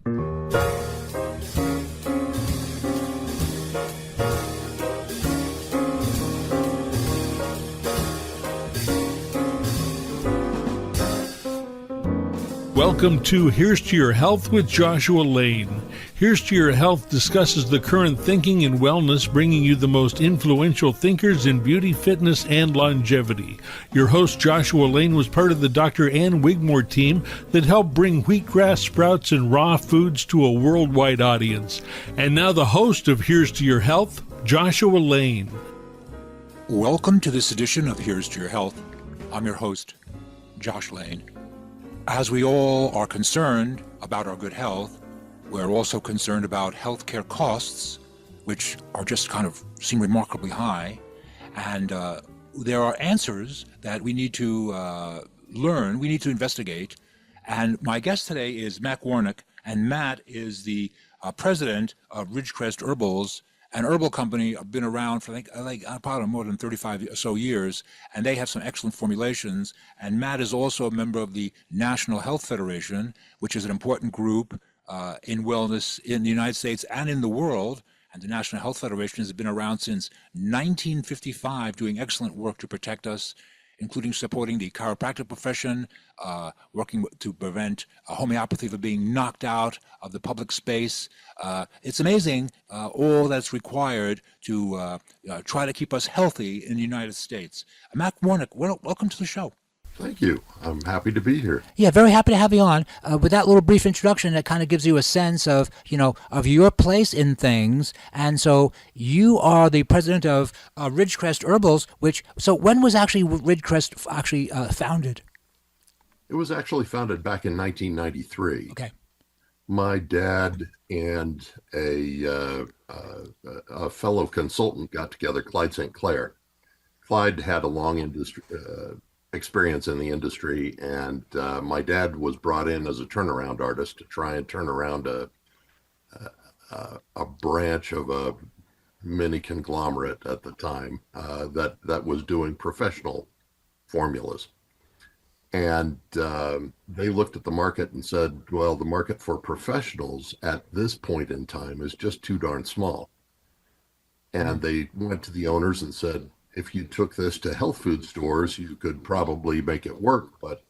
Welcome to Here's to Your Health with Joshua Lane. Here's to Your Health discusses the current thinking in wellness, bringing you the most influential thinkers in beauty, fitness, and longevity. Your host, Joshua Lane, was part of the Dr. Ann Wigmore team that helped bring wheatgrass sprouts and raw foods to a worldwide audience. And now the host of Here's to Your Health, Joshua Lane. Welcome to this edition of Here's to Your Health. I'm your host, Josh Lane. As we all are concerned about our good health, we're also concerned about healthcare costs, which are just kind of seem remarkably high. And there are answers that we need to learn, we need to investigate. And my guest today is Matt Warnock, and Matt is the president of Ridgecrest Herbals, an herbal company. I've been around for probably more than 35 or so years, and they have some excellent formulations. And Matt is also a member of the National Health Federation, which is an important group in wellness in the United States and in the world. And the National Health Federation has been around since 1955, doing excellent work to protect us, including supporting the chiropractic profession, working to prevent homeopathy from being knocked out of the public space. It's amazing all that's required to try to keep us healthy in the United States. Matt Warnock, welcome to the show. Thank you. I'm happy to be here. Yeah, very happy to have you on. With that little brief introduction, that kind of gives you a sense of, of your place in things. And so you are the president of Ridgecrest Herbals, so when was actually Ridgecrest founded? It was actually founded back in 1993. Okay. My dad and a fellow consultant got together, Clyde St. Clair. Clyde had a long experience in the industry, and my dad was brought in as a turnaround artist to try and turn around a branch of a mini conglomerate at the time that was doing professional formulas. And they looked at the market and said, well, the market for professionals at this point in time is just too darn small. And they went to the owners and said, if you took this to health food stores, you could probably make it work, but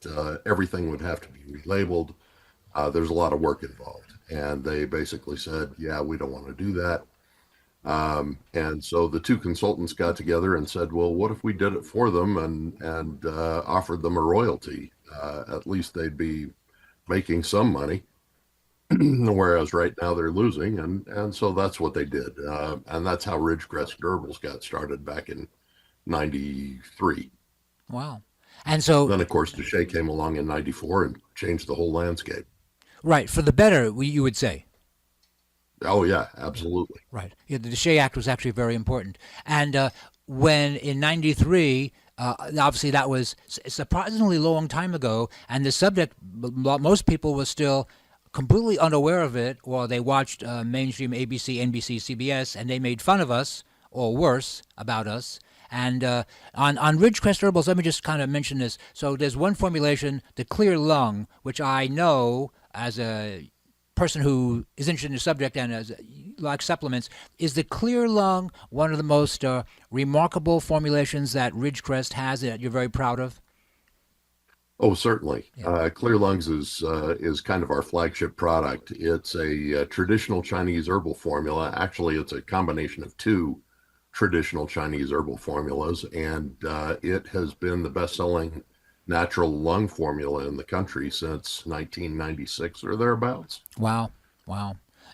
everything would have to be relabeled. There's a lot of work involved. And they basically said, yeah, we don't want to do that. And so the two consultants got together and said, well, what if we did it for them and offered them a royalty? At least they'd be making some money, whereas right now they're losing. And so that's what they did. And that's how Ridgecrest Herbals got started back in 93. Wow. And so then, of course, Deshay came along in 94 and changed the whole landscape. Right. For the better, you would say. Oh, yeah, absolutely. Right. Yeah, the Deshay Act was actually very important. And when in 93, obviously that was a surprisingly long time ago, and the subject, most people were still completely unaware of it, or they watched mainstream ABC, NBC, CBS, and they made fun of us, or worse, about us. And on Ridgecrest Herbals, let me just kind of mention this. So there's one formulation, the Clear Lung, which I know as a person who is interested in the subject and like supplements, is the Clear Lung one of the most remarkable formulations that Ridgecrest has that you're very proud of? Oh, certainly. Yeah. Clear Lungs is kind of our flagship product. It's a traditional Chinese herbal formula. Actually, it's a combination of two traditional Chinese herbal formulas, and it has been the best-selling natural lung formula in the country since 1996 or thereabouts. Wow.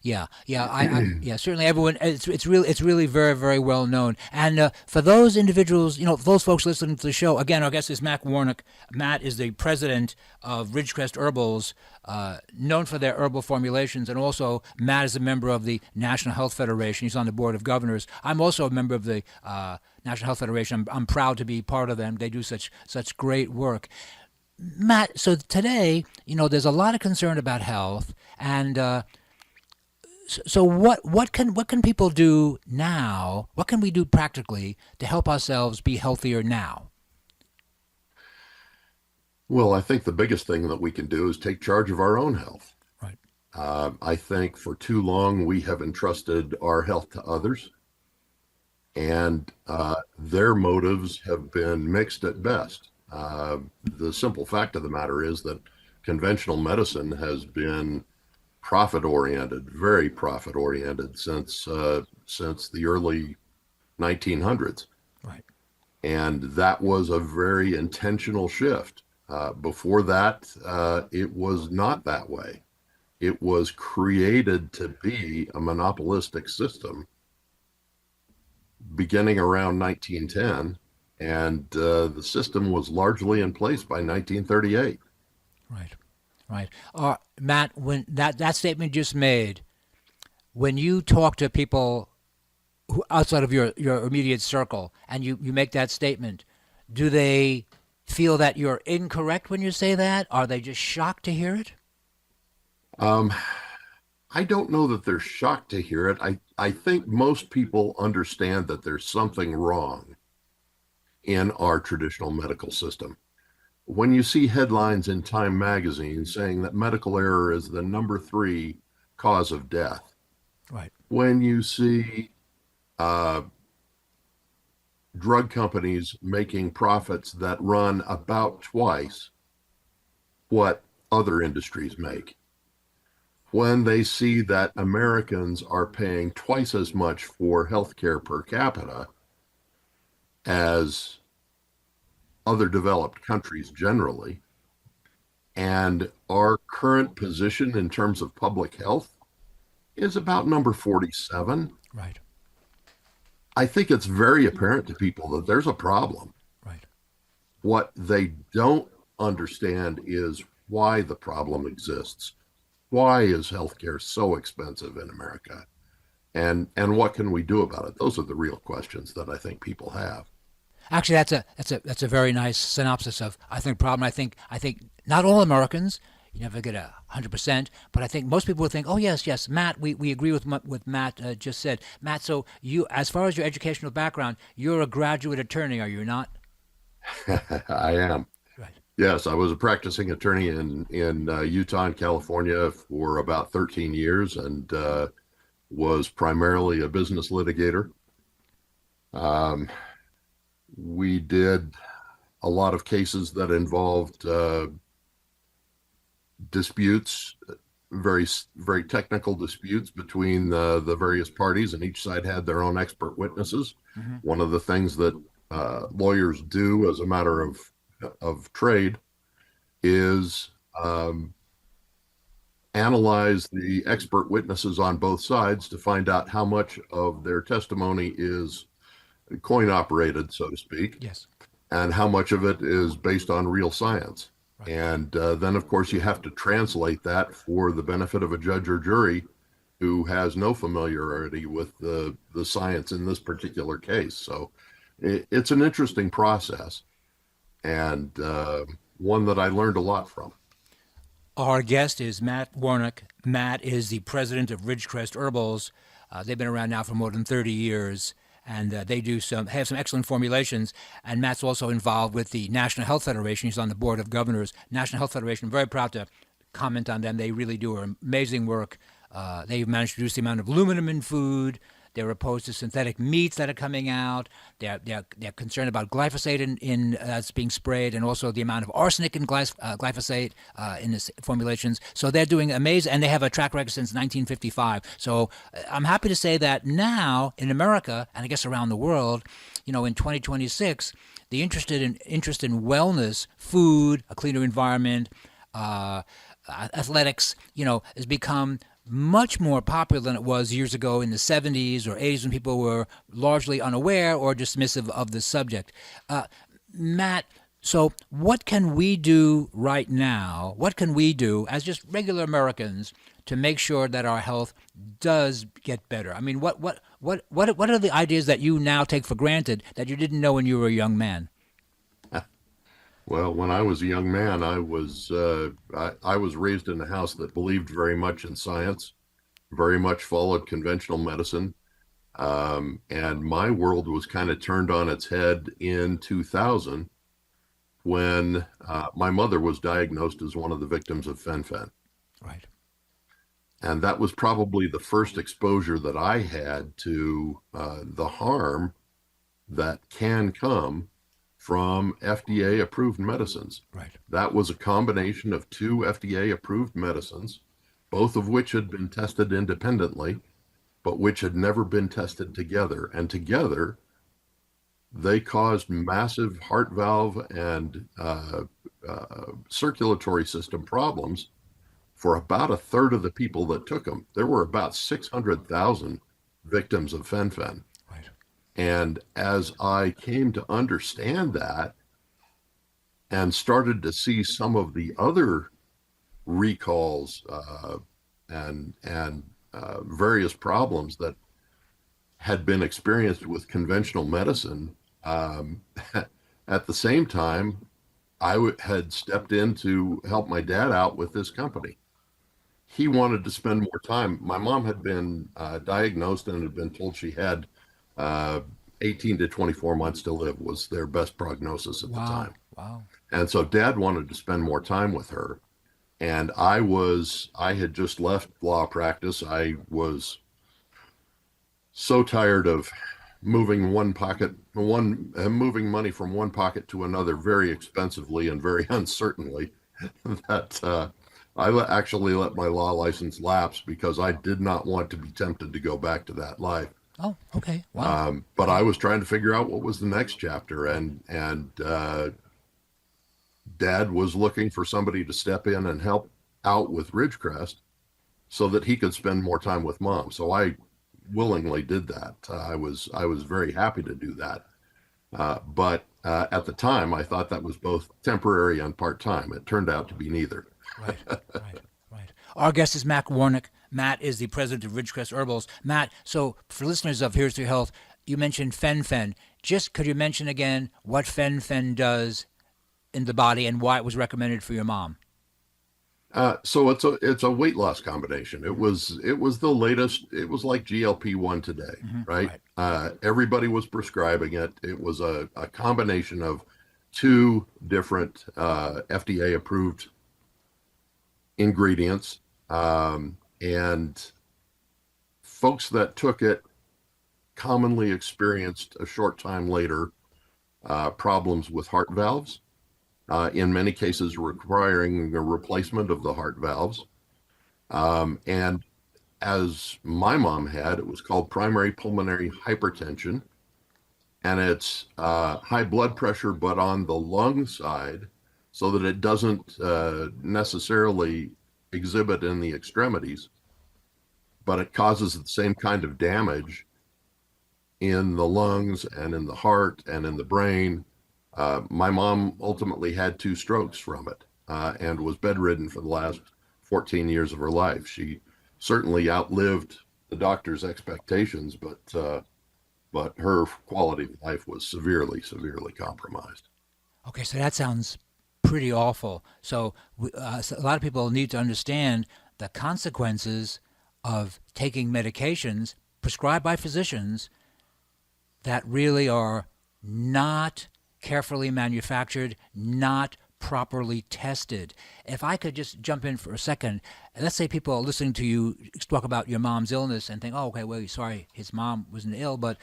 Yeah. Yeah. Certainly, everyone. It's really very, very well known. And for those individuals, those folks listening to the show, again, our guest is Matt Warnock. Matt is the president of Ridgecrest Herbals, known for their herbal formulations, and also Matt is a member of the National Health Federation. He's on the board of governors. I'm also a member of the National Health Federation. I'm proud to be part of them. They do such great work. Matt, so today, there's a lot of concern about health, and so what can people do now? What can we do practically to help ourselves be healthier now? Well, I think the biggest thing that we can do is take charge of our own health. Right. I think for too long we have entrusted our health to others, and their motives have been mixed at best. The simple fact of the matter is that conventional medicine has been profit oriented, very profit oriented since the early 1900s. Right. And that was a very intentional shift. Before that, it was not that way. It was created to be a monopolistic system beginning around 1910, and the system was largely in place by 1938. Right. Right. Matt, when that statement just made, when you talk to people outside of your immediate circle and you make that statement, do they feel that you're incorrect when you say that? Are they just shocked to hear it? I don't know that they're shocked to hear it. I think most people understand that there's something wrong in our traditional medical system. When you see headlines in Time magazine saying that medical error is the number 3 cause of death, Right. when you see drug companies making profits that run about twice what other industries make, when they see that Americans are paying twice as much for healthcare per capita as other developed countries generally, and our current position in terms of public health is about number 47. Right. I think it's very apparent to people that there's a problem. Right. What they don't understand is why the problem exists. Why is healthcare so expensive in America? And what can we do about it? Those are the real questions that I think people have. Actually, that's a very nice synopsis of I think problem. I think not all Americans. You never get 100%, but I think most people would think, oh yes, Matt. We agree with what Matt just said. Matt, so you, as far as your educational background, you're a graduate attorney, are you not? I am. Right. Yes, I was a practicing attorney in Utah and California for about 13 years, and was primarily a business litigator. We did a lot of cases that involved disputes, very technical disputes between the various parties, and each side had their own expert witnesses. Mm-hmm. One of the things that lawyers do as a matter of trade is analyze the expert witnesses on both sides to find out how much of their testimony is coin operated, so to speak, Yes. and how much of it is based on real science. Right. And then, of course, you have to translate that for the benefit of a judge or jury who has no familiarity with the science in this particular case. So it's an interesting process, and one that I learned a lot from. Our guest is Matt Warnock. Matt is the president of Ridgecrest Herbals. They've been around now for more than 30 years, and they have some excellent formulations. And Matt's also involved with the National Health Federation. He's on the board of governors. National Health Federation, very proud to comment on them. They really do amazing work. They've managed to reduce the amount of aluminum in food. They're opposed to synthetic meats that are coming out. They're concerned about glyphosate in that's being sprayed, and also the amount of arsenic in glyphosate in the formulations. So they're doing amazing, and they have a track record since 1955. So I'm happy to say that now in America, and I guess around the world, in 2026, the interest in wellness, food, a cleaner environment, athletics, has become much more popular than it was years ago in the 70s or 80s when people were largely unaware or dismissive of the subject. Matt, so what can we do right now? What can we do as just regular Americans to make sure that our health does get better? I mean, what are the ideas that you now take for granted that you didn't know when you were a young man? Well, when I was a young man, I was raised in a house that believed very much in science, very much followed conventional medicine, and my world was kind of turned on its head in 2000 when my mother was diagnosed as one of the victims of fen-phen. Right. And that was probably the first exposure that I had to the harm that can come from FDA approved medicines. Right. That was a combination of two FDA approved medicines, both of which had been tested independently, but which had never been tested together. And together, they caused massive heart valve and circulatory system problems for about a third of the people that took them. There were about 600,000 victims of fen-phen. Right. And as I came to understand that and started to see some of the other recalls and various problems that had been experienced with conventional medicine, at the same time, I had stepped in to help my dad out with this company. He wanted to spend more time. My mom had been diagnosed and had been told she had 18 to 24 months to live was their best prognosis at the time. Wow. And so Dad wanted to spend more time with her. And I had just left law practice. I was so tired of moving moving money from one pocket to another very expensively and very uncertainly that I actually let my law license lapse because I did not want to be tempted to go back to that life. Oh, okay. Wow. But I was trying to figure out what was the next chapter, and Dad was looking for somebody to step in and help out with Ridgecrest so that he could spend more time with Mom. So I willingly did that. I was very happy to do that. But at the time, I thought that was both temporary and part-time. It turned out to be neither. Right. Our guest is Matt Warnock. Matt is the president of Ridgecrest Herbals. Matt, so for listeners of Here's to Your Health, you mentioned fen-phen. Just could you mention again what fen-phen does in the body and why it was recommended for your mom? So it's a weight loss combination. It was the latest. It was like GLP-1 today, right? Everybody was prescribing it. It was a combination of two different FDA approved ingredients, and folks that took it commonly experienced a short time later problems with heart valves. In many cases requiring a replacement of the heart valves. And as my mom had, it was called primary pulmonary hypertension. And it's high blood pressure, but on the lung side, so that it doesn't necessarily exhibit in the extremities, but it causes the same kind of damage in the lungs and in the heart and in the brain. My mom ultimately had 2 strokes from it and was bedridden for the last 14 years of her life. She certainly outlived the doctor's expectations, but her quality of life was severely, severely compromised. Okay, so that sounds pretty awful. So a lot of people need to understand the consequences of taking medications prescribed by physicians that really are not carefully manufactured, not properly tested. If I could just jump in for a second, let's say people are listening to you talk about your mom's illness and think, oh, okay, well, sorry, his mom wasn't ill, but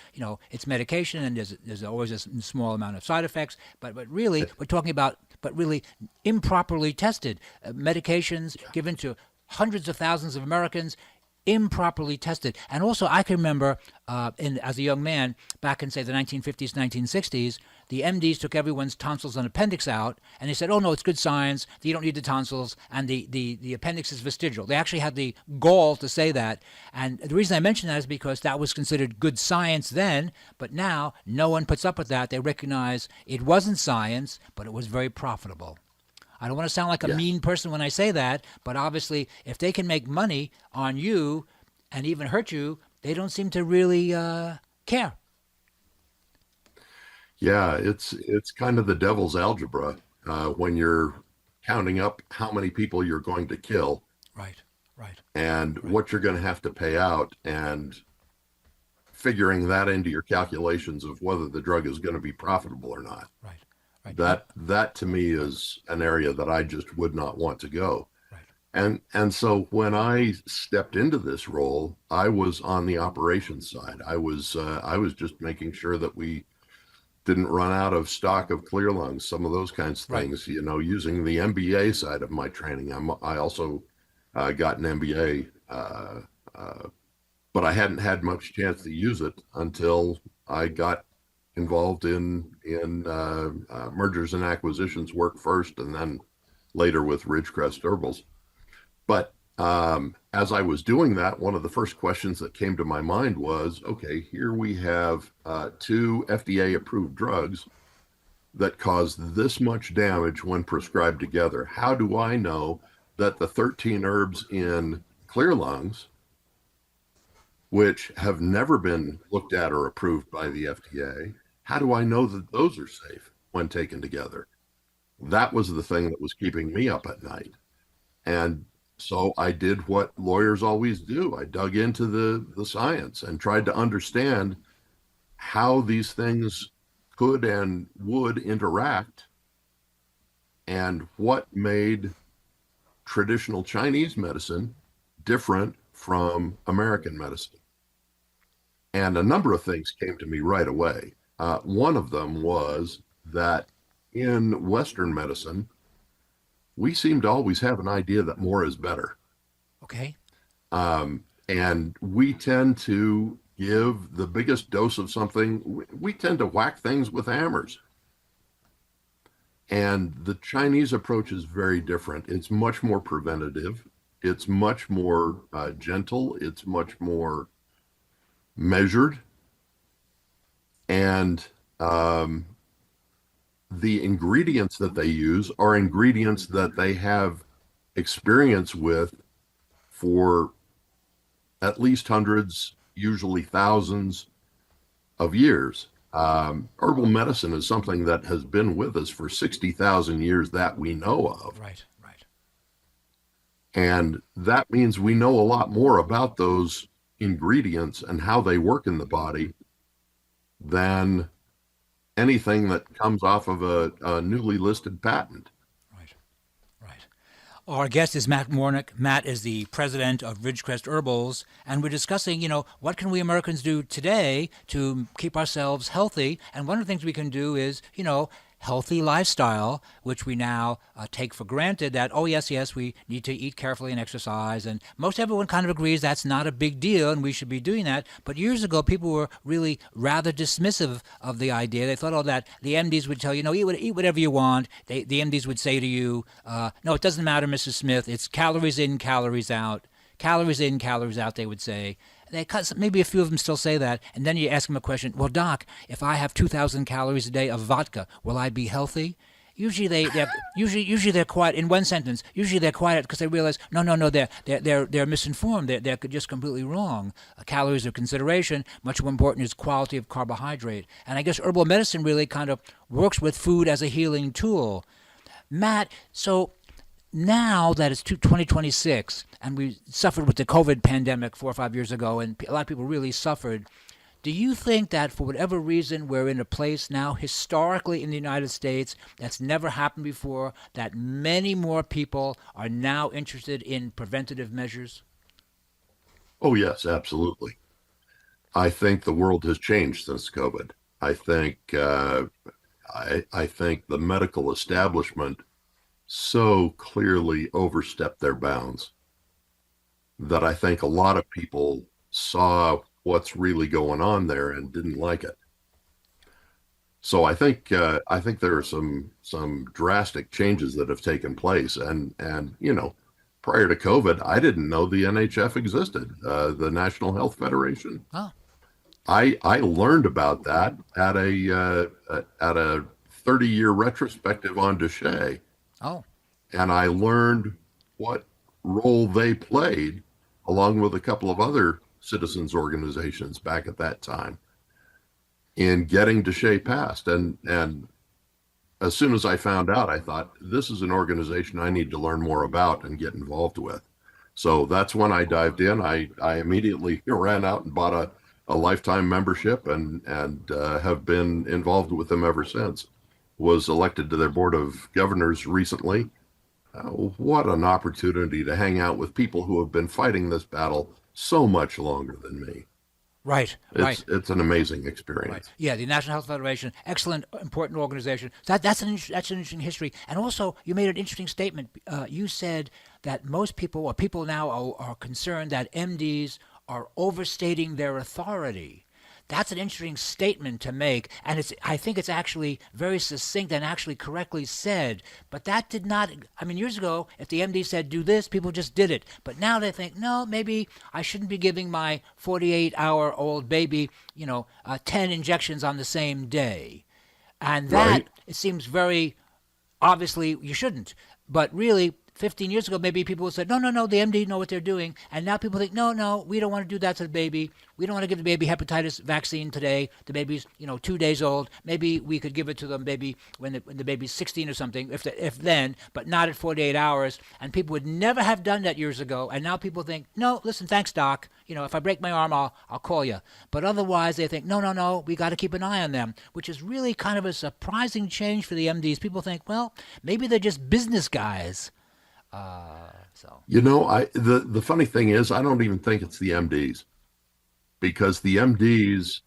it's medication and there's always a small amount of side effects. But really, we're talking about, really improperly tested medications given to hundreds of thousands of Americans. Improperly tested. And also, I can remember as a young man, back in, say, the 1950s, 1960s, the MDs took everyone's tonsils and appendix out, and they said, oh, no, it's good science, you don't need the tonsils, and the appendix is vestigial. They actually had the gall to say that. And the reason I mention that is because that was considered good science then, but now no one puts up with that. They recognize it wasn't science, but it was very profitable. I don't want to sound like a mean person when I say that, but obviously if they can make money on you and even hurt you, they don't seem to really care. Yeah, it's kind of the devil's algebra when you're counting up how many people you're going to kill. Right. And what you're going to have to pay out, and figuring that into your calculations of whether the drug is going to be profitable or not. Right. That to me is an area that I just would not want to go. Right. And so when I stepped into this role, I was on the operations side. I was just making sure that we didn't run out of stock of clear lungs, some of those kinds of Right. things, using the MBA side of my training. I also got an MBA, but I hadn't had much chance to use it until I got involved in mergers and acquisitions work first, and then later with Ridgecrest Herbals. But as I was doing that, one of the first questions that came to my mind was, okay, here we have 2 FDA-approved drugs that cause this much damage when prescribed together. How do I know that the 13 herbs in clear lungs, which have never been looked at or approved by the FDA, how do I know that those are safe when taken together? That was the thing that was keeping me up at night. And so I did what lawyers always do. I dug into the science and tried to understand how these things could and would interact, and what made traditional Chinese medicine different from American medicine. And a number of things came to me right away. One of them was that in Western medicine, we seem to always have an idea that more is better. Okay. And we tend to give the biggest dose of something. We tend to whack things with hammers. And the Chinese approach is very different. It's much more preventative. It's much more gentle. It's much more measured. And the ingredients that they use are ingredients that they have experience with for at least hundreds, usually thousands of years. Herbal medicine is something that has been with us for 60,000 years that we know of. Right, right. And that means we know a lot more about those ingredients and how they work in the body than anything that comes off of a newly listed patent. Right, right. Our guest is Matt Warnock. Matt is the president of Ridgecrest Herbals, and we're discussing, what can we Americans do today to keep ourselves healthy? And one of the things we can do is, healthy lifestyle, which we now take for granted that, oh, yes, we need to eat carefully and exercise. And most everyone kind of agrees that's not a big deal and we should be doing that. But years ago, people were really rather dismissive of the idea. They thought, that the MDs would tell you, eat whatever you want. The MDs would say to you, no, it doesn't matter, Mrs. Smith. It's calories in, calories out. Calories in, calories out, they would say. Maybe a few of them still say that, and then you ask them a question. Well, Doc, if I have 2,000 calories a day of vodka, will I be healthy? Usually they're quiet in one sentence. Usually they're quiet because they realize no, they're misinformed. They're just completely wrong. Calories are consideration. Much more important is quality of carbohydrate. And I guess herbal medicine really kind of works with food as a healing tool. Matt, so now that it's 2026 and we suffered with the COVID pandemic 4 or 5 years ago, and a lot of people really suffered, do you think that for whatever reason we're in a place now historically in the United States that's never happened before, that many more people are now interested in preventative measures? Oh, yes, absolutely. I think the world has changed since COVID. I think I think the medical establishment so clearly overstepped their bounds that I think a lot of people saw what's really going on there and didn't like it. So I think there are some drastic changes that have taken place, and prior to COVID, I didn't know the NHF existed, the National Health Federation. Oh. I learned about that at a 30-year retrospective on Duchenne. Oh. And I learned what role they played, along with a couple of other citizens organizations back at that time, in getting Duchenne passed. And as soon as I found out, I thought, this is an organization I need to learn more about and get involved with. So that's when I dived in. I immediately ran out and bought a lifetime membership and have been involved with them ever since. Was elected to their board of governors recently, what an opportunity to hang out with people who have been fighting this battle so much longer than me. Right, right. It's an amazing experience. Right. Yeah, the National Health Federation, excellent, important organization. So that's an interesting history. And also, you made an interesting statement. You said that most people, or people now, are concerned that MDs are overstating their authority. That's an interesting statement to make, and I think it's actually very succinct and actually correctly said. But that did not, I mean, years ago, if the MD said do this, people just did it. But now they think, no, maybe I shouldn't be giving my 48-hour-old baby, 10 injections on the same day. And that, Right. it seems very, obviously, you shouldn't. But really, 15 years ago, maybe people would say, no, the MD know what they're doing. And now people think, no, we don't want to do that to the baby. We don't want to give the baby hepatitis vaccine today. The baby's, 2 days old. Maybe we could give it to them maybe when the baby's 16 or something, if then, but not at 48 hours. And people would never have done that years ago. And now people think, no, listen, thanks, doc. If I break my arm, I'll call you. But otherwise, they think, no, we got to keep an eye on them, which is really kind of a surprising change for the MDs. People think, well, maybe they're just business guys. The funny thing is, I don't even think it's the MDs, because the MDs,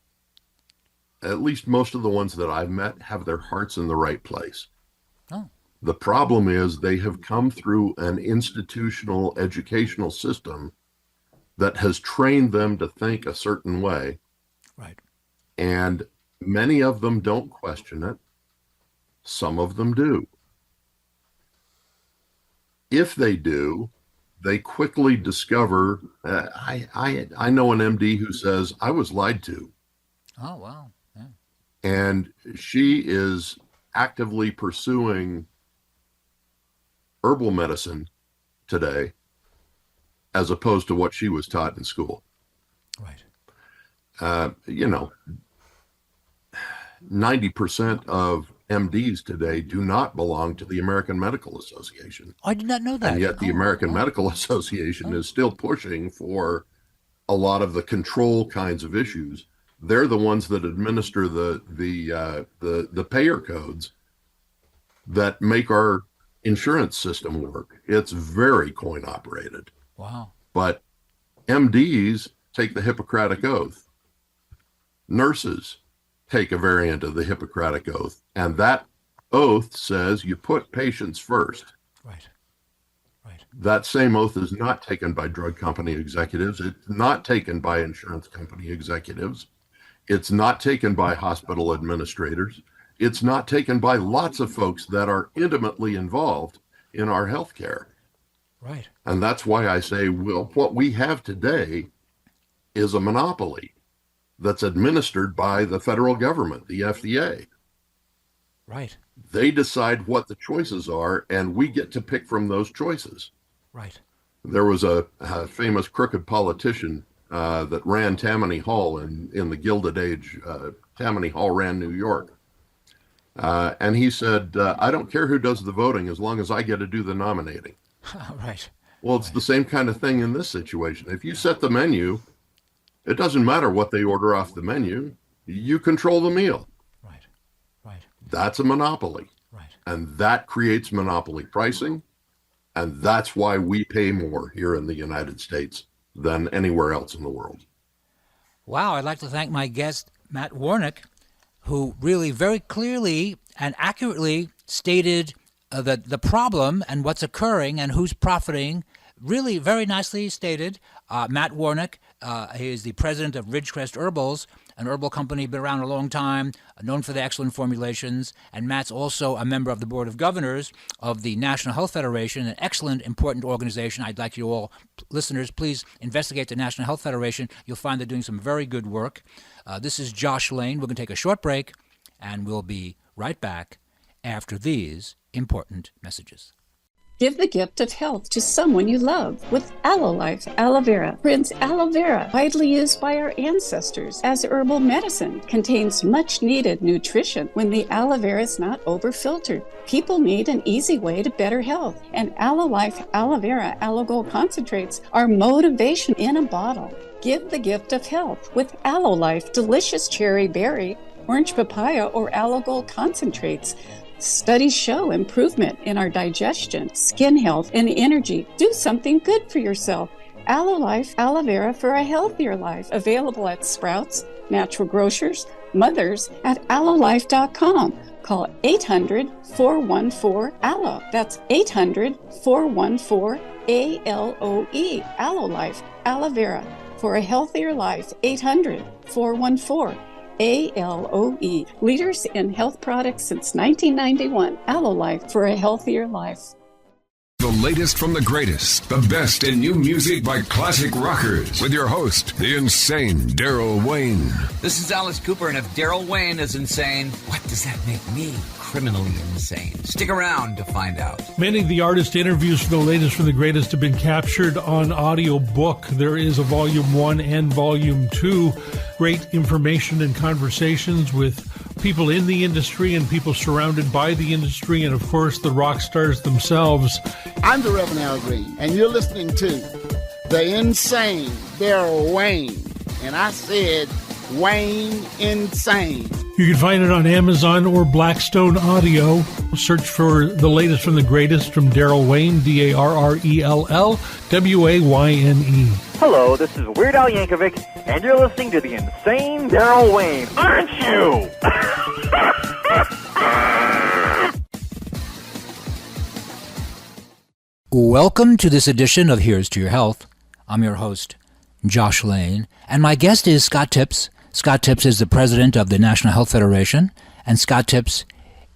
at least most of the ones that I've met, have their hearts in the right place. Oh. The problem is they have come through an institutional educational system that has trained them to think a certain way. Right. And many of them don't question it. Some of them do. If they do, they quickly discover, I know an MD who says, I was lied to. Oh, wow. Yeah. And she is actively pursuing herbal medicine today, as opposed to what she was taught in school. Right. 90% of MDs today do not belong to the American Medical Association. I did not know that. And yet the American Medical Association is still pushing for a lot of the control kinds of issues. They're the ones that administer the payer codes that make our insurance system work. It's very coin operated. Wow. But MDs take the Hippocratic Oath. Nurses take a variant of the Hippocratic Oath, and that oath says you put patients first. Right. That same oath is not taken by drug company executives. It's not taken by insurance company executives. It's not taken by hospital administrators. It's not taken by lots of folks that are intimately involved in our healthcare. Right. And that's why I say, well, what we have today is a monopoly that's administered by the federal government, the FDA. Right. They decide what the choices are, and we get to pick from those choices. Right. There was a famous crooked politician that ran Tammany Hall in the Gilded Age. Tammany Hall ran New York. And he said, I don't care who does the voting as long as I get to do the nominating. Right. Well, it's the same kind of thing in this situation. If you set the menu, it doesn't matter what they order off the menu. You control the meal. Right. That's a monopoly. Right. And that creates monopoly pricing. And that's why we pay more here in the United States than anywhere else in the world. Wow. I'd like to thank my guest, Matt Warnock, who really very clearly and accurately stated the problem and what's occurring and who's profiting. Really very nicely stated. Matt Warnock, he is the president of Ridgecrest Herbals, an herbal company, been around a long time, known for their excellent formulations. And Matt's also a member of the Board of Governors of the National Health Federation, an excellent, important organization. I'd like you all, listeners, please investigate the National Health Federation. You'll find they're doing some very good work. This is Josh Lane. We're going to take a short break, and we'll be right back after these important messages. Give the gift of health to someone you love with Aloe Life Aloe Vera. Prince Aloe Vera, widely used by our ancestors as herbal medicine, contains much needed nutrition when the aloe vera is not over-filtered. People need an easy way to better health, and Aloe Life Aloe Vera Aloe Gold concentrates are motivation in a bottle. Give the gift of health with Aloe Life delicious cherry berry, orange papaya, or aloe gold concentrates. Studies show improvement in our digestion, skin health, and energy. Do something good for yourself. Aloe Life Aloe Vera for a healthier life. Available at Sprouts, Natural Grocers, Mothers, at aloelife.com. Call 800-414-ALOE. That's 800-414-ALOE. Aloe Life Aloe Vera for a healthier life. 800-414-ALOE. Leaders in health products since 1991. Aloe Life for a healthier life. The latest from the greatest, the best in new music by classic rockers, with your host, the insane Daryl Wayne. This is Alice Cooper, and if Daryl Wayne is insane, what does that make me? Criminally insane. Stick around to find out. Many of the artist interviews for the latest from the greatest have been captured on audio book. There is a Volume 1 and Volume 2. Great information and conversations with people in the industry and people surrounded by the industry, and of course the rock stars themselves. I'm the Reverend Al Green, and you're listening to the insane Daryl Wayne. And I said Wayne Insane. You can find it on Amazon or Blackstone Audio. Search for the latest from the greatest from Daryl Wayne, DARRELL Hello, this is Weird Al Yankovic, and you're listening to the insane Daryl Wayne, aren't you? Welcome to this edition of Here's to Your Health. I'm your host, Josh Lane, and my guest is Scott Tipps. Scott Tipps is the president of the National Health Federation, and Scott Tipps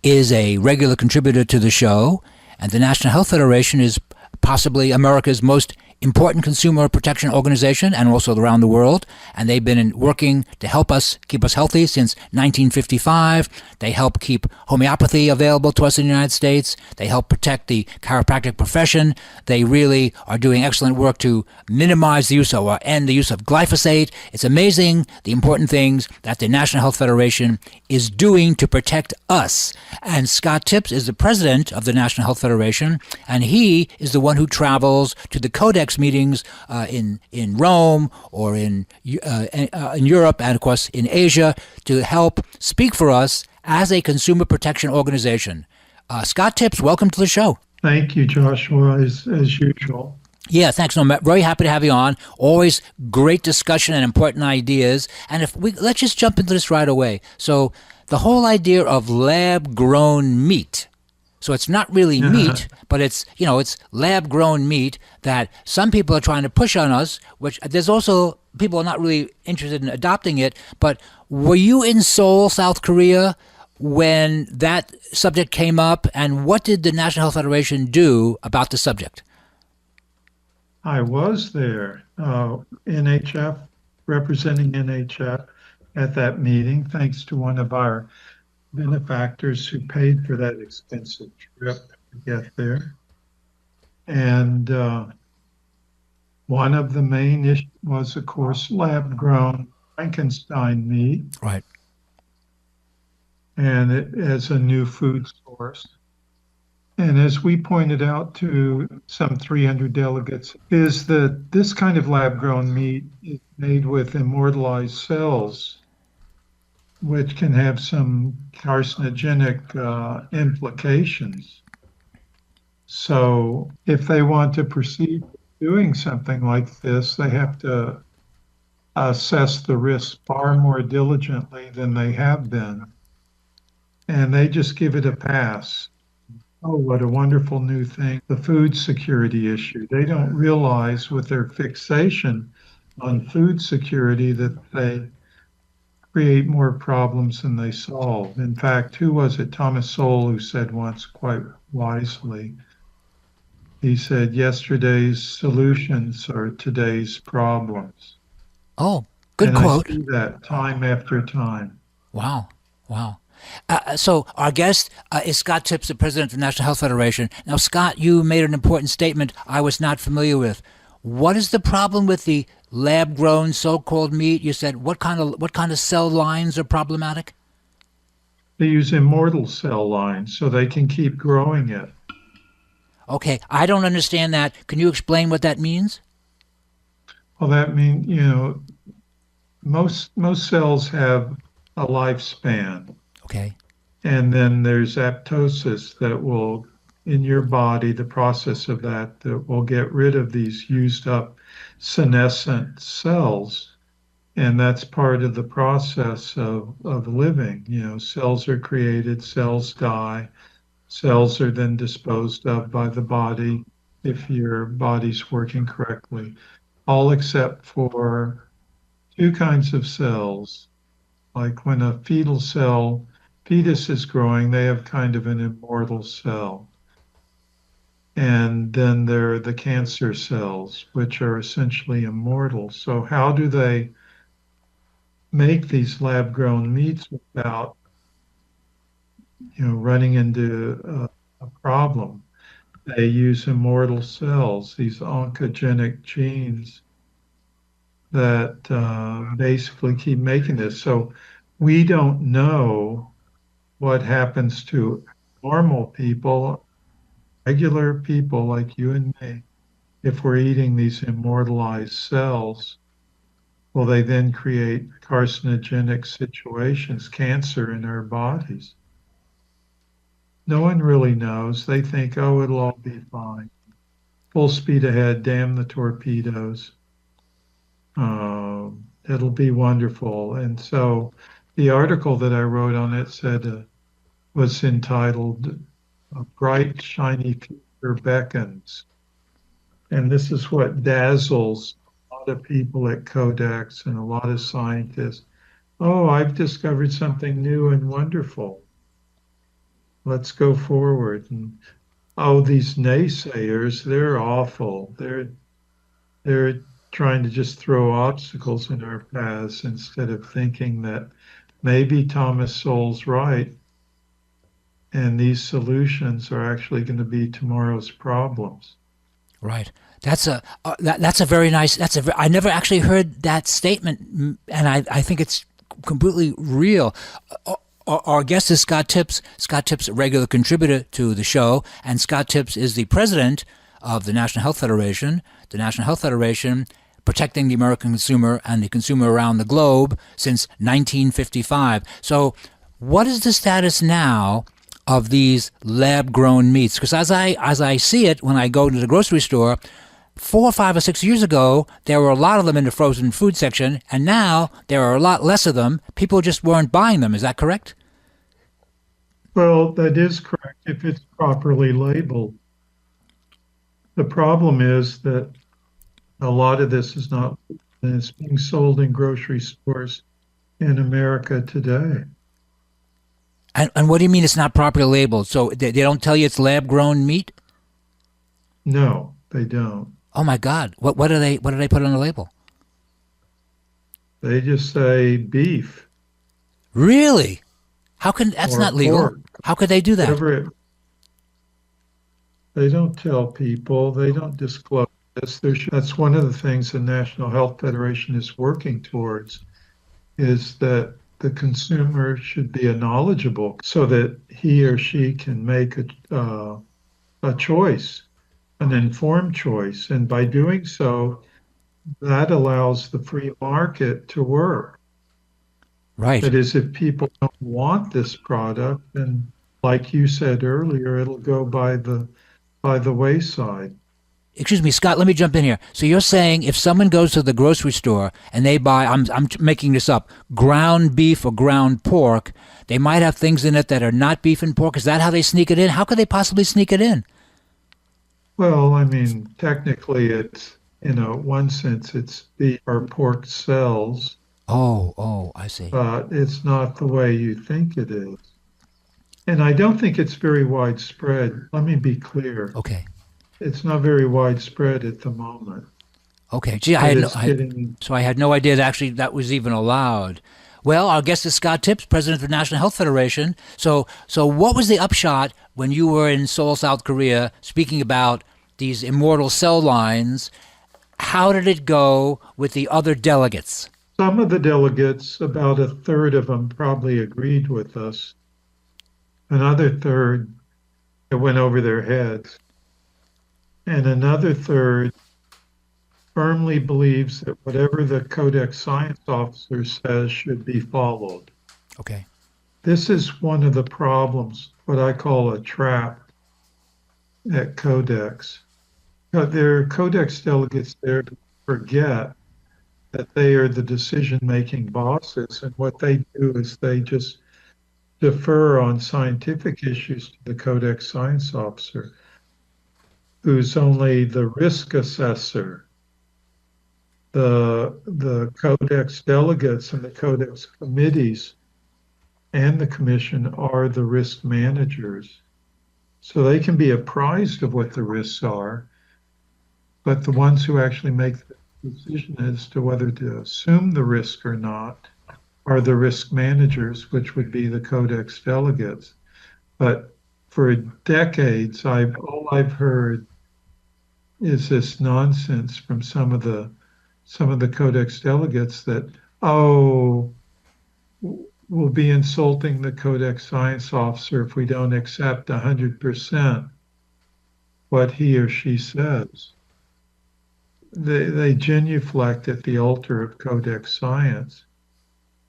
is a regular contributor to the show, and the National Health Federation is possibly America's most important consumer protection organization and also around the world, and they've been working to help us keep us healthy since 1955. They help keep homeopathy available to us in the United States. They help protect the chiropractic profession. They really are doing excellent work to minimize the use of or end the use of glyphosate. It's amazing the important things that the National Health Federation is doing to protect us. And Scott Tipps is the president of the National Health Federation, and he is the one who travels to the Codex meetings in Rome or in Europe and, of course, in Asia to help speak for us as a consumer protection organization. Scott Tipps, welcome to the show. Thank you, Joshua, as usual. Yeah, thanks. I'm very happy to have you on. Always great discussion and important ideas. And let's just jump into this right away. So the whole idea of lab-grown meat. So it's not really meat, but it's lab-grown meat that some people are trying to push on us, which there's also people are not really interested in adopting it. But were you in Seoul, South Korea, when that subject came up, and what did the National Health Federation do about the subject? I was there, NHF, representing NHF at that meeting, thanks to one of our benefactors who paid for that expensive trip to get there. And one of the main issues was, of course, lab-grown Frankenstein meat. Right. And it as a new food source. And as we pointed out to some 300 delegates, is that this kind of lab-grown meat is made with immortalized cells, which can have some carcinogenic implications. So if they want to proceed doing something like this, they have to assess the risk far more diligently than they have been. And they just give it a pass. Oh, what a wonderful new thing. The food security issue. They don't realize with their fixation on food security that they create more problems than they solve. In fact, who was it? Thomas Sowell, who said once quite wisely, he said, yesterday's solutions are today's problems. Oh, good and quote. I see that time after time. Wow. So our guest is Scott Tipps, the president of the National Health Federation. Now, Scott, you made an important statement I was not familiar with. What is the problem with the lab-grown so-called meat? You said what kind of cell lines are problematic? They use immortal cell lines so they can keep growing it. Okay, I don't understand that. Can you explain what that means? Well, that means, most cells have a lifespan. Okay. And then there's apoptosis that will, in your body, the process of that will get rid of these used up senescent cells. And that's part of the process of living. Cells are created, cells die, cells are then disposed of by the body if your body's working correctly, all except for two kinds of cells. Like when a fetus is growing, they have kind of an immortal cell. And then there are the cancer cells, which are essentially immortal. So how do they make these lab-grown meats without, running into a problem? They use immortal cells, these oncogenic genes that basically keep making this. So we don't know what happens to normal people, regular people like you and me, if we're eating these immortalized cells. Will they then create carcinogenic situations, cancer in our bodies? No one really knows. They think, oh, it'll all be fine. Full speed ahead, damn the torpedoes. It'll be wonderful. And so the article that I wrote on it was entitled "A Bright, Shiny Future Beckons." And this is what dazzles a lot of people at Codex and a lot of scientists. Oh, I've discovered something new and wonderful. Let's go forward. And oh, these naysayers, they're awful. They're trying to just throw obstacles in our paths instead of thinking that maybe Thomas Sowell's right and these solutions are actually going to be tomorrow's problems. Right. That's a very nice. I never actually heard that statement, and I think it's completely real. Our guest is Scott Tipps. Scott Tipps, a regular contributor to the show, and Scott Tipps is the president of the National Health Federation. The National Health Federation protecting the American consumer and the consumer around the globe since 1955. So, what is the status now of these lab-grown meats? Because as I see it when I go to the grocery store, 4, 5, or 6 years ago, there were a lot of them in the frozen food section, and now there are a lot less of them. People just weren't buying them. Is that correct? Well, that is correct if it's properly labeled. The problem is that a lot of this is not, and it's being sold in grocery stores in America today. And what do you mean it's not properly labeled? So they don't tell you it's lab-grown meat? No, they don't. Oh my God! What do they put on the label? They just say beef. Really? How can that's not legal? Pork. How could they do that? They don't tell people. They don't disclose this. That's one of the things the National Health Federation is working towards, is that the consumer should be knowledgeable so that he or she can make a choice, an informed choice. And by doing so, that allows the free market to work. Right. That is, if people don't want this product, then like you said earlier, it'll go by the wayside. Excuse me, Scott, let me jump in here. So you're saying if someone goes to the grocery store and they buy, I'm making this up, ground beef or ground pork, they might have things in it that are not beef and pork. Is that how they sneak it in? How could they possibly sneak it in? Well, I mean, technically it's, one sense it's beef or pork cells. Oh, I see. But it's not the way you think it is. And I don't think it's very widespread. Let me be clear. Okay. It's not very widespread at the moment. Okay. Gee, so I had no idea that actually that was even allowed. Well, our guest is Scott Tipps, president of the National Health Federation. So what was the upshot when you were in Seoul, South Korea, speaking about these immortal cell lines? How did it go with the other delegates? Some of the delegates, about a third of them, probably agreed with us. Another third, it went over their heads. And another third firmly believes that whatever the Codex science officer says should be followed. Okay. this is one of the problems, what I call a trap at Codex. There are Codex delegates there to forget that they are the decision-making bosses, and what they do is they just defer on scientific issues to the Codex science officer, who's only the risk assessor. The Codex delegates and the Codex committees and the commission are the risk managers. So they can be apprised of what the risks are, but the ones who actually make the decision as to whether to assume the risk or not are the risk managers, which would be the Codex delegates. But for decades, all I've heard is this nonsense from some of the Codex delegates that, oh, we'll be insulting the Codex science officer if we don't accept 100% what he or she says. They genuflect at the altar of Codex science,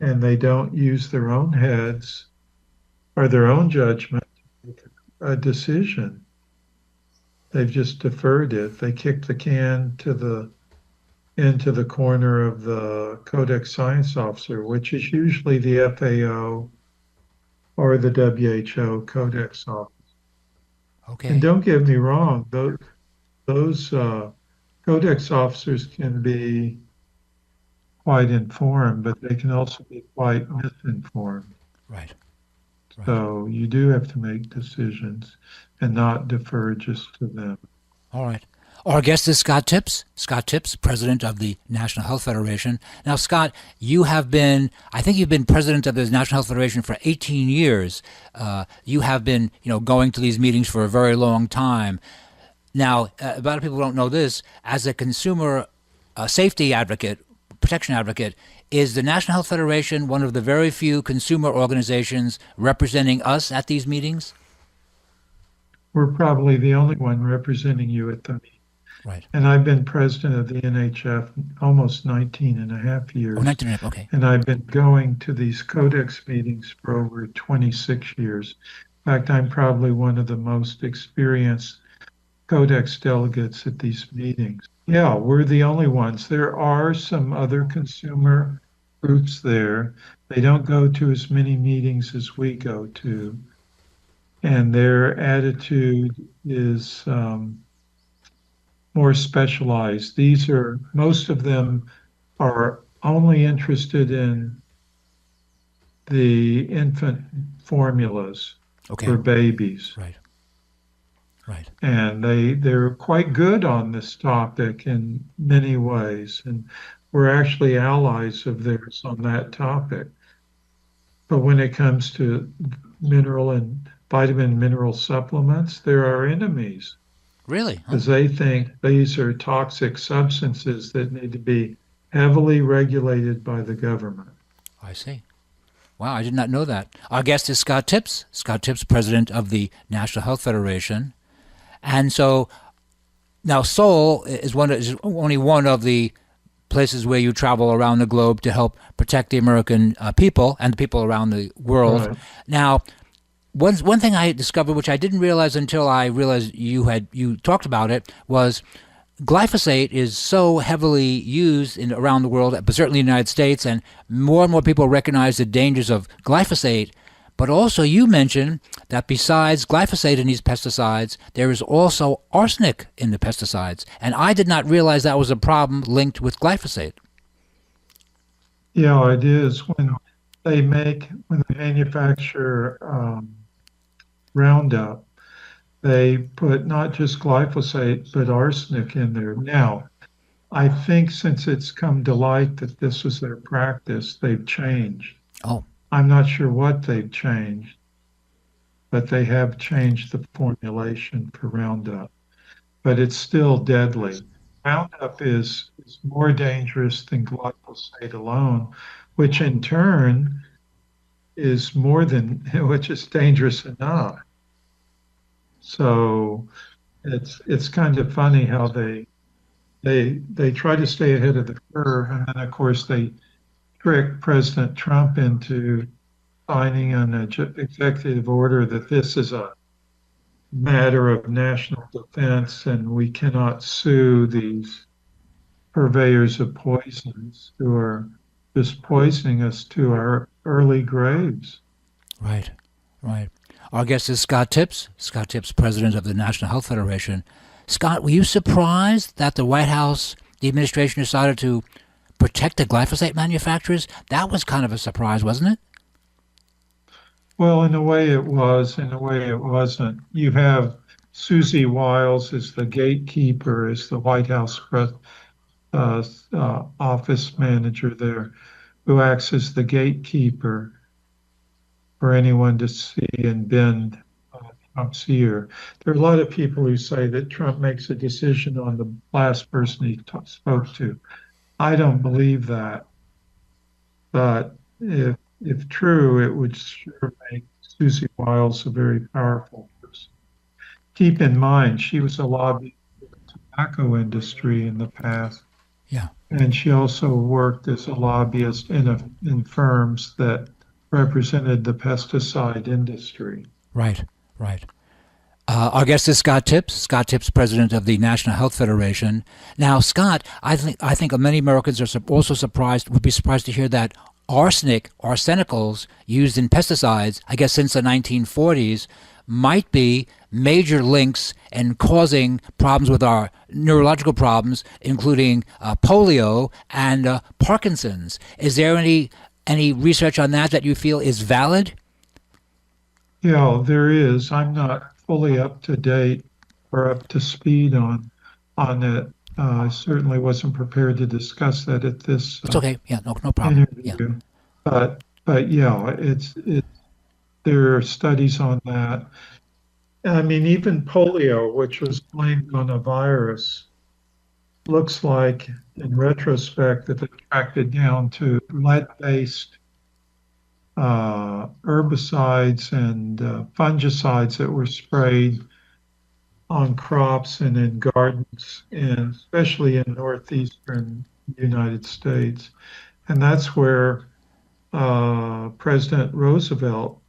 and they don't use their own heads or their own judgment to make a decision. They've just deferred it. They kick the can into the corner of the Codex science officer, which is usually the FAO or the WHO Codex office. Okay. And don't get me wrong, those Codex officers can be quite informed, but they can also be quite misinformed. Right. So you do have to make decisions and not defer just to them. All right. Our guest is Scott Tipps. Scott Tipps, president of the National Health Federation. Now, Scott, you've been president of the National Health Federation for 18 years. You have been, going to these meetings for a very long time. Now, a lot of people don't know this. As a consumer safety advocate, protection advocate, is the National Health Federation one of the very few consumer organizations representing us at these meetings? We're probably the only one representing you at the meeting. Right. And I've been president of the NHF almost 19 and a half years. Oh, 19 and a half, okay. And I've been going to these Codex meetings for over 26 years. In fact, I'm probably one of the most experienced Codex delegates at these meetings. Yeah, we're the only ones. There are some other consumer groups there. They don't go to as many meetings as we go to. And their attitude is more specialized. Most of them are only interested in the infant formulas for babies. Right. And they're quite good on this topic in many ways. And we're actually allies of theirs on that topic. But when it comes to mineral and vitamin mineral supplements, they're our enemies. Really? Because they think these are toxic substances that need to be heavily regulated by the government. I see. Wow, I did not know that. Our guest is Scott Tipps. Scott Tipps, president of the National Health Federation. And so now Seoul is only one of the places where you travel around the globe to help protect the American people and the people around the world. Right. Now, one thing I discovered, which I didn't realize until I realized you talked about it, was glyphosate is so heavily used around the world, but certainly in the United States, and more people recognize the dangers of glyphosate. But also you mentioned that besides glyphosate in these pesticides, there is also arsenic in the pesticides. And I did not realize that was a problem linked with glyphosate. Yeah, it is. When they manufacture Roundup, they put not just glyphosate, but arsenic in there. Now, I think since it's come to light that this was their practice, they've changed. Oh. I'm not sure what they've changed, but they have changed the formulation for Roundup. But it's still deadly. Roundup is more dangerous than glyphosate alone, which in turn is which is dangerous enough. So it's kind of funny how they try to stay ahead of the curve, and then of course they trick President Trump into signing an executive order that this is a matter of national defense and we cannot sue these purveyors of poisons who are just poisoning us to our early graves. Right, right. Our guest is Scott Tips. Scott Tips, president of the National Health Federation. Scott, were you surprised that the White House, the administration decided to protect the glyphosate manufacturers? That was kind of a surprise, wasn't it? Well, in a way it was, in a way it wasn't. You have Susie Wiles as the gatekeeper, as the White House office manager there, who acts as the gatekeeper for anyone to see and bend Trump's ear. There are a lot of people who say that Trump makes a decision on the last person he spoke to. I don't believe that, but if true, it would sure make Susie Wiles a very powerful person. Keep in mind, she was a lobbyist for the tobacco industry in the past. Yeah. And she also worked as a lobbyist in firms that represented the pesticide industry. Right, right. Our guest is Scott Tips. Scott Tips, president of the National Health Federation. Now, Scott, I think many Americans are also would be surprised to hear that arsenicals used in pesticides, I guess since the 1940s, might be major links in causing problems with our neurological problems, including polio and Parkinson's. Is there any research on that you feel is valid? Yeah, there is. I'm not fully up to date or up to speed on it. I certainly wasn't prepared to discuss that at this It's okay. Yeah, no problem. interview. Yeah. But yeah, there are studies on that. I mean, even polio, which was blamed on a virus, looks like in retrospect that it tracked it down to lead-based herbicides and fungicides that were sprayed on crops and in gardens, and especially in northeastern United States. And that's where President Roosevelt,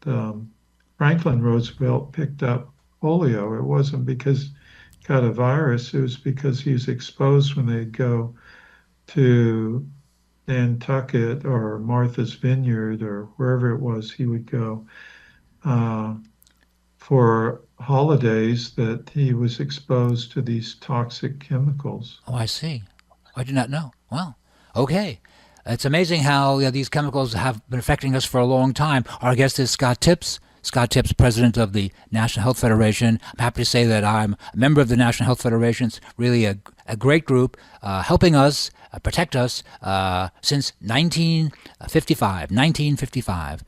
Franklin Roosevelt, picked up polio. It wasn't because he got a virus, it was because he was exposed when they'd go to Nantucket or Martha's Vineyard or wherever it was he would go for holidays, that he was exposed to these toxic chemicals. Oh, I see. I did not know. Well, okay. It's amazing how these chemicals have been affecting us for a long time. Our guest is Scott Tips. Scott Tips, president of the National Health Federation. I'm happy to say that I'm a member of the National Health Federation. It's really a great group helping us, protect us since 1955.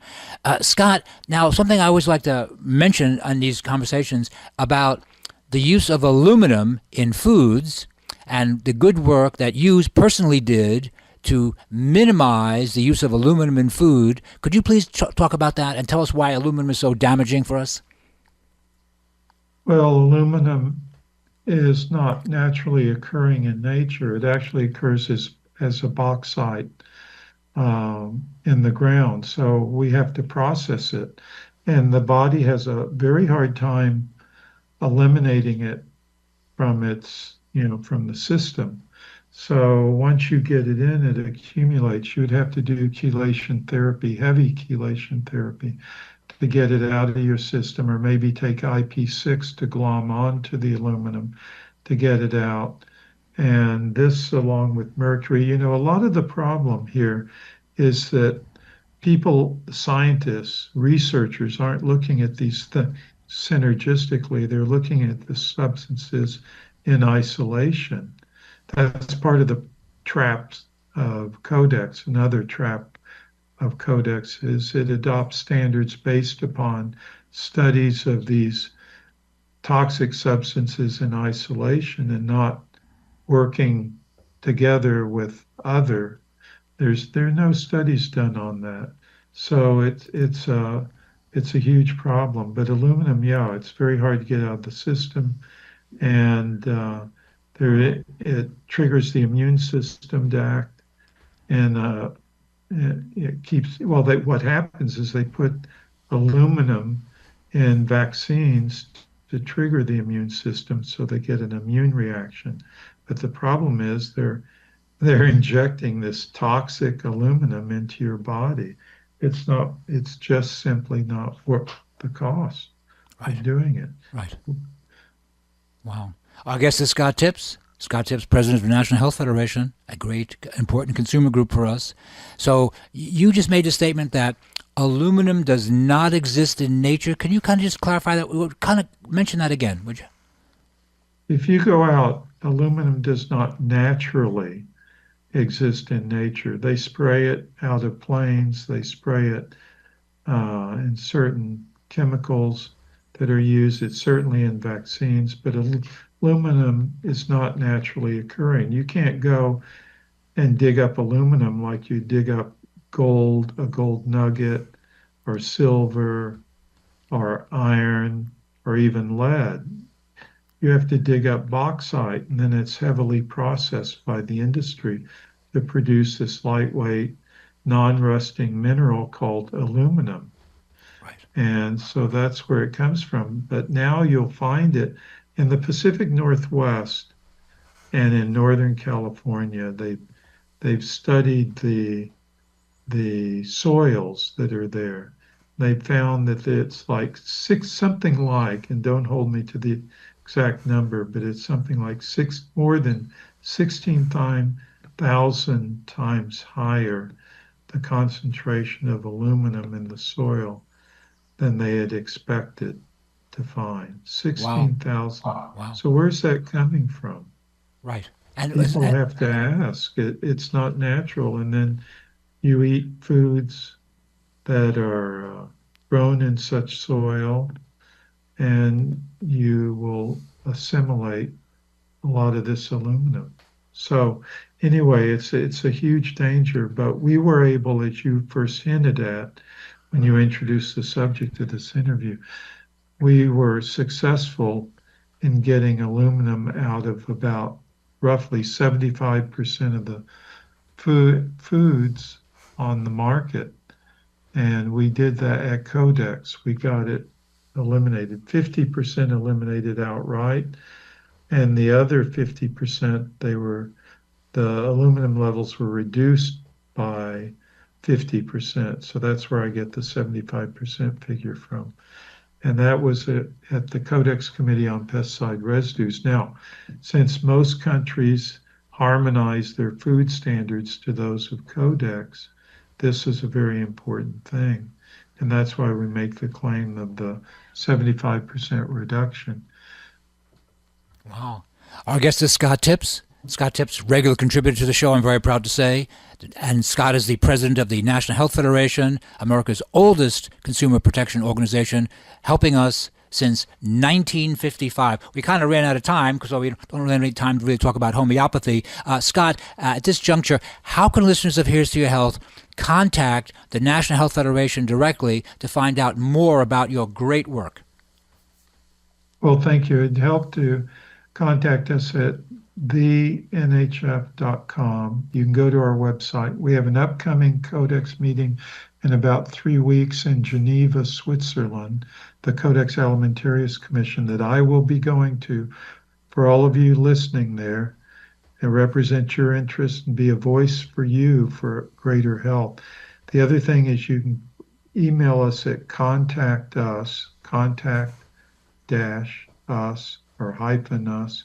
Scott, now something I always like to mention in these conversations about the use of aluminum in foods and the good work that you personally did to minimize the use of aluminum in food. Could you please talk about that and tell us why aluminum is so damaging for us? Well, aluminum is not naturally occurring in nature. It actually occurs as a bauxite in the ground. So we have to process it. And the body has a very hard time eliminating it from from the system. So once you get it in, it accumulates. You would have to do chelation therapy, heavy chelation therapy, to get it out of your system, or maybe take IP6 to glom onto the aluminum to get it out. And this, along with mercury, a lot of the problem here is that people, scientists, researchers aren't looking at these things synergistically. They're looking at the substances in isolation. That's part of the traps of Codex. Another trap of Codex is it adopts standards based upon studies of these toxic substances in isolation and not working together with other. There are no studies done on that. So it's a huge problem. But aluminum, it's very hard to get out of the system, and it triggers the immune system to act in a it keeps, well, what happens is they put aluminum in vaccines to trigger the immune system so they get an immune reaction. But the problem is they're injecting this toxic aluminum into your body. It's just simply not worth the cost of doing it. Right. Wow. Our guest is Scott Tips. Scott Tips, president of the National Health Federation, a great, important consumer group for us. So you just made a statement that aluminum does not exist in nature. Can you kind of just clarify that? Kind of mention that again, would you? If you go out, aluminum does not naturally exist in nature. They spray it out of planes. They spray it in certain chemicals that are used. It's certainly in vaccines, but aluminum is not naturally occurring. You can't go and dig up aluminum like you dig up gold, a gold nugget, or silver, or iron, or even lead. You have to dig up bauxite, and then it's heavily processed by the industry to produce this lightweight, non-rusting mineral called aluminum. Right. And so that's where it comes from. But now you'll find it in the Pacific Northwest and in Northern California. They've studied the soils that are there. They found that it's like something like, and don't hold me to the exact number, but it's something like more than 16,000 times higher, the concentration of aluminum in the soil than they had expected to find. 16,000. Wow. So where's that coming from? Right. People have to ask. It's not natural. And then you eat foods that are grown in such soil, and you will assimilate a lot of this aluminum. So anyway, it's a huge danger, but we were able, as you first hinted at when you introduced the subject of this interview, we were successful in getting aluminum out of about roughly 75% of the foods on the market. And we did that at Codex. We got it eliminated, 50% eliminated outright. And the other 50%, the aluminum levels were reduced by 50%. So that's where I get the 75% figure from. And that was at the Codex Committee on Pesticide Residues. Now, since most countries harmonize their food standards to those of Codex, this is a very important thing. And that's why we make the claim of the 75% reduction. Wow. Our guest is Scott Tips. Scott Tips, regular contributor to the show, I'm very proud to say. And Scott is the president of the National Health Federation, America's oldest consumer protection organization, helping us since 1955. We kind of ran out of time because we don't really have any time to really talk about homeopathy. Scott, at this juncture, how can listeners of Here's to Your Health contact the National Health Federation directly to find out more about your great work? Well, thank you. It'd help to contact us at thenhf.com. You can go to our website. We have an upcoming Codex meeting in about 3 weeks in Geneva, Switzerland, the Codex Alimentarius Commission that I will be going to for all of you listening there and represent your interest and be a voice for you for greater health. The other thing is you can email us at contact us or hyphen us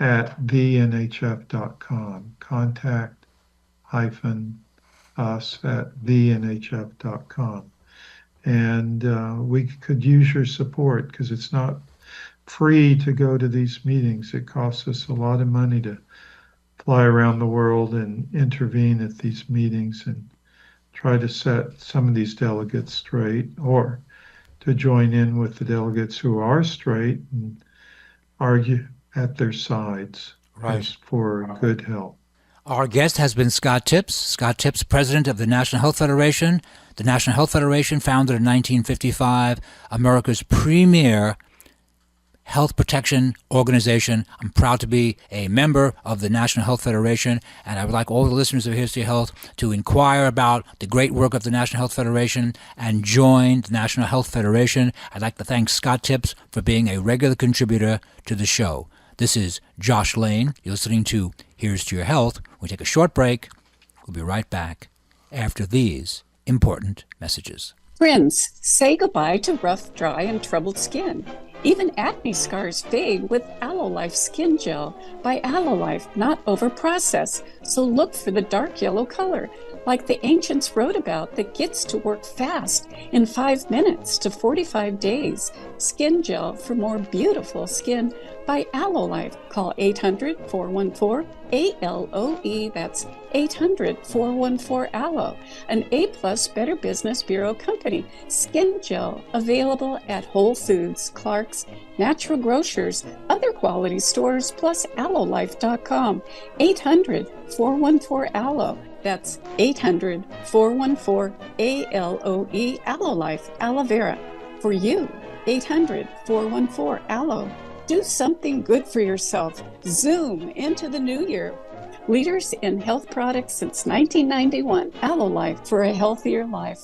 at thenhf.com. Contact hyphen us at thenhf.com. And we could use your support because it's not free to go to these meetings. It costs us a lot of money to fly around the world and intervene at these meetings and try to set some of these delegates straight, or to join in with the delegates who are straight and argue at their sides for good health. Our guest has been Scott Tips. Scott Tips, president of the National Health Federation. The National Health Federation, founded in 1955, America's premier health protection organization. I'm proud to be a member of the National Health Federation, and I would like all the listeners of Here's to Your Health to inquire about the great work of the National Health Federation and join the National Health Federation. I'd like to thank Scott Tips for being a regular contributor to the show. This is Josh Lane. You're listening to Here's to Your Health. We take a short break. We'll be right back after these important messages. Friends, say goodbye to rough, dry, and troubled skin. Even acne scars fade with AlloLife Skin Gel by AlloLife, not over-processed. So look for the dark yellow color, like the ancients wrote about, that gets to work fast in 5 minutes to 45 days. Skin Gel for more beautiful skin by AlloLife. Call 800-414-ALOE. That's 800-414-ALLO. An A-plus Better Business Bureau company. Skin Gel available at Whole Foods, Clark's, Natural Grocers, other quality stores, plus allolife.com. 800-414-ALLO. That's 800-414-ALOE. AlloLife, aloe vera. For you, 800-414-ALLO. Do something good for yourself. Zoom into the new year. Leaders in health products since 1991. AlloLife, for a healthier life.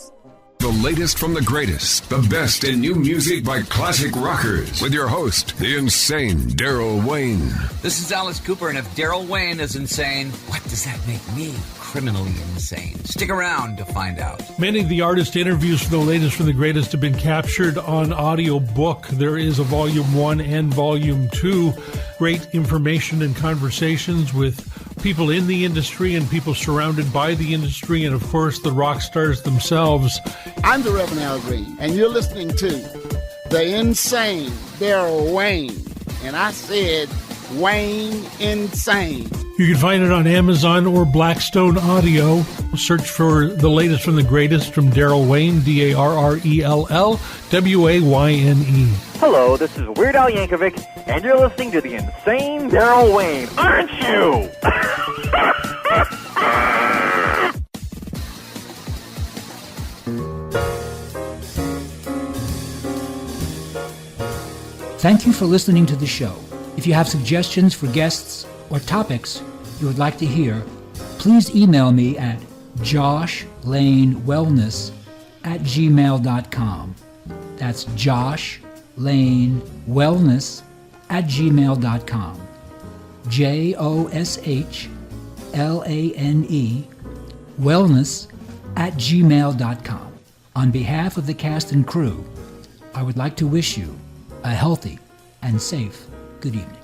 The latest from the greatest, the best in new music by classic rockers, with your host, the insane Daryl Wayne. This is Alice Cooper, and if Daryl Wayne is insane, what does that make me? Criminally insane. Stick around to find out. Many of the artist interviews for the latest from the greatest have been captured on audio book. There is a Volume 1 and Volume 2. Great information and conversations with people in the industry and people surrounded by the industry, and of course the rock stars themselves. I'm the Reverend Al Green, and you're listening to the insane Daryl Wayne. And I said Wayne Insane. You can find it on Amazon or Blackstone Audio. Search for the latest from the greatest from Daryl Wayne, Darrell Wayne. Hello, this is Weird Al Yankovic, and you're listening to the insane Daryl Wayne, aren't you? Thank you for listening to the show. If you have suggestions for guests or topics you would like to hear, please email me at joshlane.wellness@gmail.com. That's joshlane.wellness@gmail.com. JOSHLANE wellness@gmail.com. On behalf of the cast and crew, I would like to wish you a healthy and safe good evening.